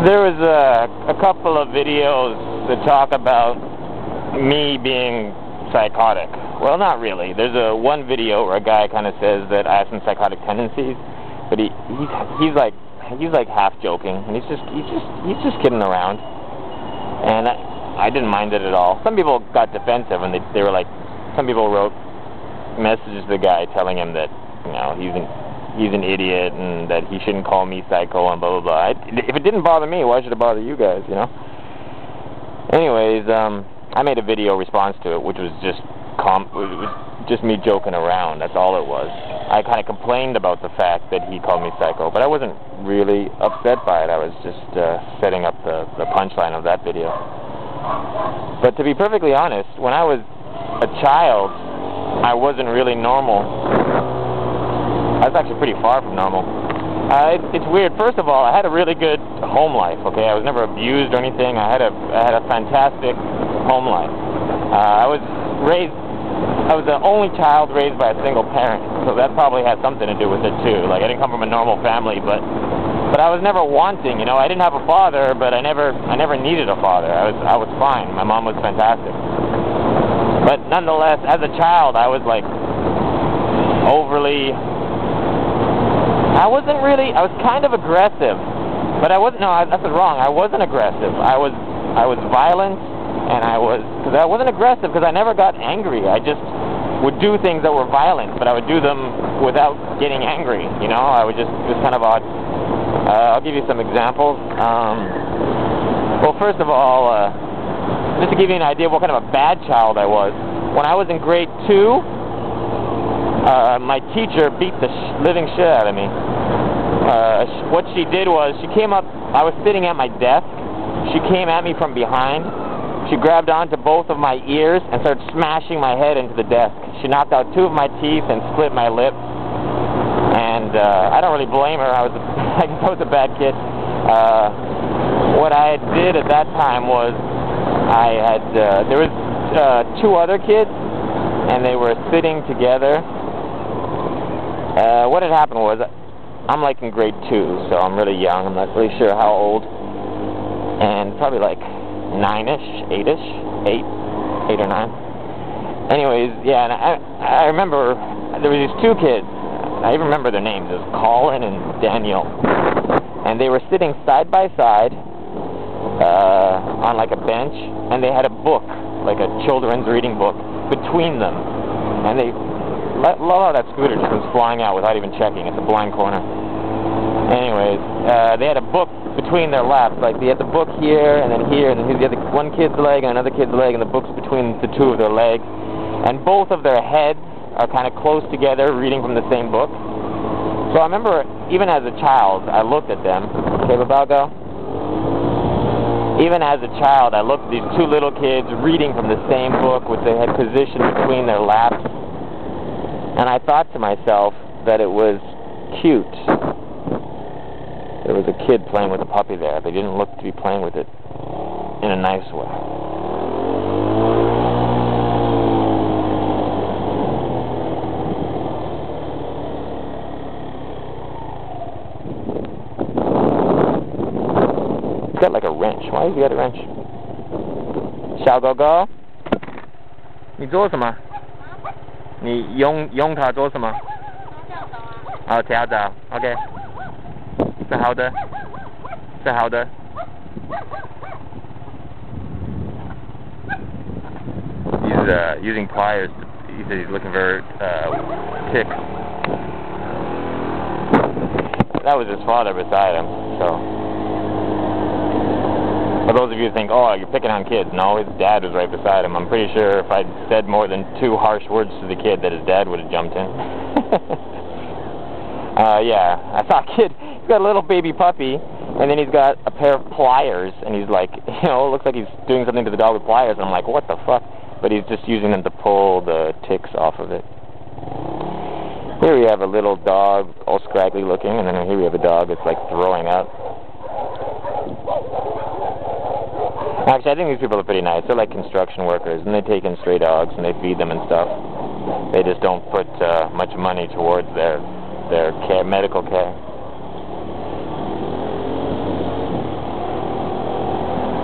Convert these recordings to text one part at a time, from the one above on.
There was a couple of videos that talk about me being psychotic. Well, not really. There's one video where a guy kind of says that I have some psychotic tendencies, but he's like half joking, and he's just kidding around. And I didn't mind it at all. Some people got defensive, and they were like, some people wrote messages to the guy telling him that, you know, he's an idiot and that he shouldn't call me psycho and blah blah blah. If it didn't bother me, why should it bother you guys, you know? Anyways, I made a video response to it, which was just me joking around. That's all it was. I kind of complained about the fact that he called me psycho, but I wasn't really upset by it. I was just setting up the punchline of that video. But to be perfectly honest, when I was a child, I wasn't really normal. I was actually pretty far from normal. It's weird. First of all, I had a really good home life. Okay, I was never abused or anything. I had a fantastic home life. I was the only child raised by a single parent, so that probably had something to do with it too. Like, I didn't come from a normal family, but I was never wanting. You know, I didn't have a father, but I never needed a father. I was fine. My mom was fantastic. But nonetheless, as a child, I was like overly. I was kind of aggressive, but I wasn't. No, that's wrong. I wasn't aggressive. I was violent, and because I wasn't aggressive because I never got angry. I just would do things that were violent, but I would do them without getting angry. You know, it was kind of odd. I'll give you some examples. Well, first of all, just to give you an idea of what kind of a bad child I was, when I was in grade 2, my teacher beat the living shit out of me. What she did was, she came up, I was sitting at my desk, she came at me from behind, she grabbed onto both of my ears and started smashing my head into the desk. She knocked out 2 of my teeth and split my lip. And I don't really blame her. I guess I was a bad kid. What I did at that time was, there was 2 other kids, and they were sitting together. What had happened was, I'm like in grade 2, so I'm really young. I'm not really sure how old. And probably like 9-ish, 8-ish, 8 or 9. Anyways, yeah, and I remember there were these 2 kids. I even remember their names. It was Colin and Daniel. And they were sitting side by side on like a bench, and they had a book, like a children's reading book, between them. And they let out that scooter just comes flying out without even checking. It's a blind corner. Anyways, they had a book between their laps. Like, they had the book here, and then here, and then here's the other one kid's leg and another kid's leg, and the book's between the 2 of their legs. And both of their heads are kind of close together, reading from the same book. So I remember, even as a child, I looked at them. Okay, Babalgo? Even as a child, I looked at these 2 little kids reading from the same book, which they had positioned between their laps. And I thought to myself that it was cute. There was a kid playing with a puppy there. They didn't look to be playing with it in a nice way. He's got like a wrench. Why has he got a wrench? 小狗狗，你做什么？你用它做什么？哦，调找 ，OK， 是好的，是好的。He's using pliers. He said he's looking for ticks. That was his father beside him. So, for those of you who think, oh, you're picking on kids, no, his dad was right beside him. I'm pretty sure if I'd said more than 2 harsh words to the kid, that his dad would have jumped in. Yeah, I saw a kid, he's got a little baby puppy, and then he's got a pair of pliers, and he's like, you know, it looks like he's doing something to the dog with pliers, and I'm like, what the fuck? But he's just using them to pull the ticks off of it. Here we have a little dog, all scraggly looking, and then here we have a dog that's like throwing up. Actually, I think these people are pretty nice. They're like construction workers, and they take in stray dogs, and they feed them and stuff. They just don't put much money towards their care, medical care.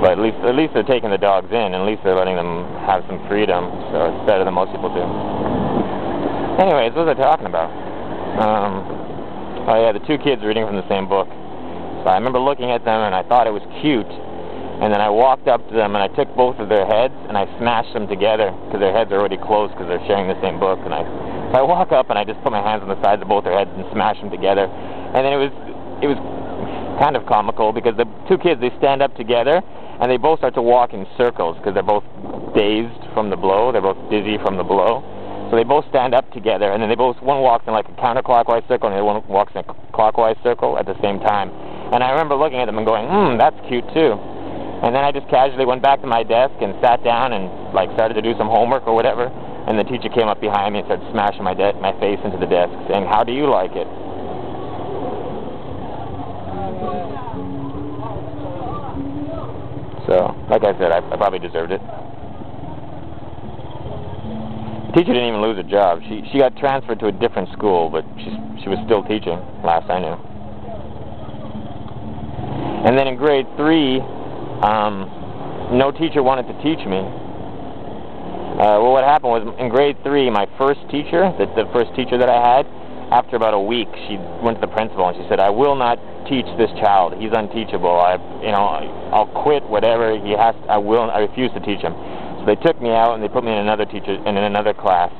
But at least they're taking the dogs in, and at least they're letting them have some freedom, so it's better than most people do. Anyways, what was I talking about? Oh yeah, the two kids reading from the same book. So I remember looking at them, and I thought it was cute, and then I walked up to them, and I took both of their heads, and I smashed them together, because their heads are already close, because they're sharing the same book, so I walk up, and I just put my hands on the sides of both their heads and smash them together, and then it was kind of comical, because the two kids, they stand up together, and they both start to walk in circles, because they're both dazed from the blow, they're both dizzy from the blow. So they both stand up together, and then one walks in like a counterclockwise circle, and the other one walks in a clockwise circle at the same time. And I remember looking at them and going, that's cute too. And then I just casually went back to my desk and sat down and like started to do some homework or whatever. And the teacher came up behind me and started smashing my face into the desk, saying, "How do you like it?" So, like I said, I probably deserved it. The teacher didn't even lose her job. She got transferred to a different school, but she was still teaching, last I knew. And then in grade 3, no teacher wanted to teach me. Well, what happened was, in grade 3, my first teacher, the first teacher that I had, after about a week, she went to the principal and she said, "I will not teach this child. He's unteachable. I'll quit whatever he has. I refuse to teach him." So they took me out and they put me in another class.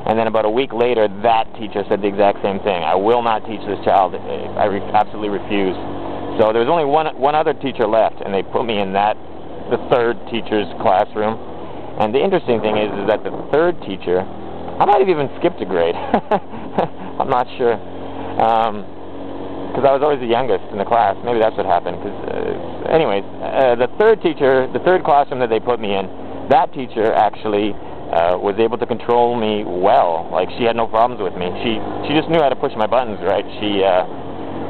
And then about a week later, that teacher said the exact same thing. "I will not teach this child. I absolutely refuse." So there was only one other teacher left, and they put me in the third teacher's classroom. And the interesting thing is that the third teacher, I might have even skipped a grade. I'm not sure. Because I was always the youngest in the class. Maybe that's what happened. Anyways, the third classroom that they put me in, that teacher actually was able to control me well. Like, she had no problems with me. She just knew how to push my buttons, right?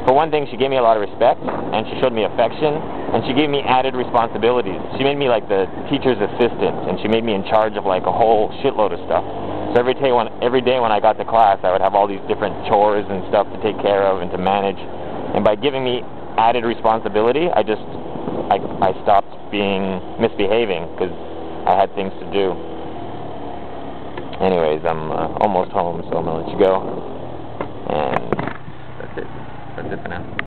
For one thing, she gave me a lot of respect, and she showed me affection, and she gave me added responsibilities. She made me like the teacher's assistant, and she made me in charge of like a whole shitload of stuff. So every day when I got to class, I would have all these different chores and stuff to take care of and to manage. And by giving me added responsibility, I stopped misbehaving, because I had things to do. Anyways, I'm almost home, so I'm going to let you go. And that's it for now.